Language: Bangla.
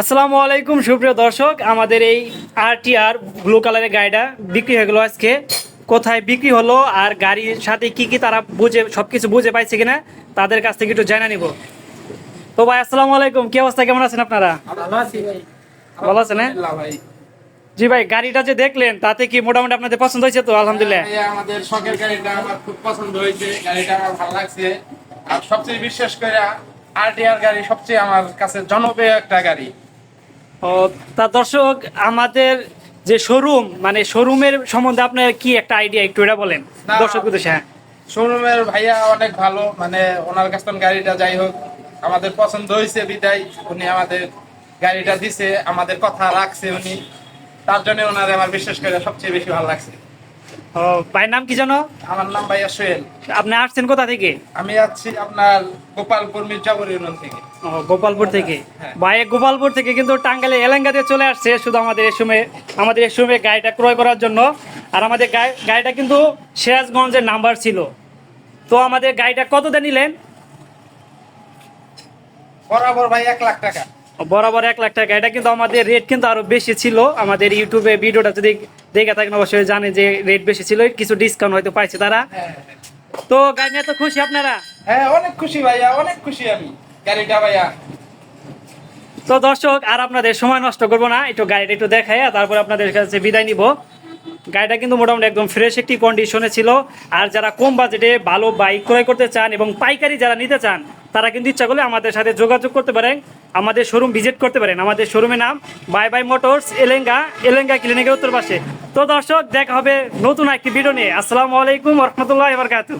আসসালামু আলাইকুম সুপ্রিয় দর্শক, আমাদের এই আরটিআর ব্লু কালারের গাড়িটা বিক্রি হয়ে গেল আজকে। কোথায় বিক্রি হলো আর গাড়ির সাথে কি কি তারা বুঝে সবকিছু বুঝে পাইছে কিনা তাদের কাছ থেকে একটু জানা নিব। তো ভাই আসসালামু আলাইকুম, কি অবস্থা, কেমন আছেন আপনারা? ভালো আছি ভাই। ভালো আছেন? হ্যাঁ ভাই, জি ভাই, গাড়িটা যে দেখলেন তাতে কি মোটামুটি আপনাদের পছন্দ হয়েছে? তো আলহামদুলিল্লাহ। ভাইয়া, আমাদের শখের গাড়িটা আমার খুব পছন্দ হয়েছে। গাড়িটা আমার ভালো লাগছে। আর সবচেয়ে বিশেষ করে আরটিআর গাড়ি সবচেয়ে আমার কাছে জনপ্রিয় একটা গাড়ি। ও, তা দর্শক, আমাদের যে শোরুম মানে শোরুমের সম্বন্ধে আপনার কি একটা আইডিয়া একটু এটা বলেন না, দর্শক উদ্দেশ্যে। হ্যাঁ শোরুমের ভাইয়া অনেক ভালো, মানে ওনার কাছ থেকে গাড়িটা যাই হোক আমাদের পছন্দ হয়েছে বিদায় উনি আমাদের গাড়িটা দিছে, আমাদের কথা রাখছে উনি। তার জন্য ওনার আমার বিশেষ করে সবচেয়ে বেশি ভালো লাগছে। ও, ভাইয়ের নাম কি জানো? আমার নাম ভাইয়া সোহেল। আপনি আসছেন কোথা থেকে? আমি আছি আপনার গোপালপুর মির্জাপুর ইউনিয়ন থেকে। ও, গোপালপুর থেকে। হ্যাঁ। ভাই গোপালপুর থেকে কিন্তু টাঙ্গাইলে এলেঙ্গা দিয়ে চলে আসছে শুধু আমাদের এই সময় গাড়িটা ক্রয় করার জন্য। আর আমাদের গাড়িটা কিন্তু সিরাজগঞ্জের নাম্বার ছিল। তো আমাদের গাড়িটা কত দিয়ে নিলেন? বরাবর ভাই 1,00,000 টাকা। বরাবর 1,00,000 টাকা। এটা কিন্তু আমাদের রেট কিন্তু আরো বেশি ছিল। আমাদের ইউটিউবে ভিডিওটা যদি দেখে থাকেন অবশ্যই জানে যে রেট বেশি ছিল, কিছু ডিসকাউন্ট হয়তো পাইছে তারা। হ্যাঁ তো গাড়ি নিয়ে তো খুশি আপনারা? হ্যাঁ, অনেক খুশি ভাইয়া, অনেক খুশি আমি গাড়িটা ভাইয়া। তো দর্শক, আর আপনাদের সময় নষ্ট করবো না, একটু গাড়িটা একটু দেখাই তারপর আপনাদের কাছে বিদায় নিব। গাড়িটা কিন্তু মোটামুটি একদম ফ্রেশ একটি কন্ডিশনে ছিল। আর যারা কম বাজেটে ভালো বাইক ক্রয় করতে চান এবং পাইকারি যারা নিতে চান তারা কিন্তু ইচ্ছা করলে আমাদের সাথে যোগাযোগ করতে পারেন, আমাদের শোরুম ভিজিট করতে পারেন। আমাদের শোরুমের নাম বাই বাই মোটরস, এলেঙ্গা ক্লিনিকের উত্তর পাশে। তো দর্শক, দেখা হবে নতুন একটি ভিডিও নিয়ে। আসসালামু আলাইকুম ওয়া রাহমাতুল্লাহি ওয়া বারাকাতুহু।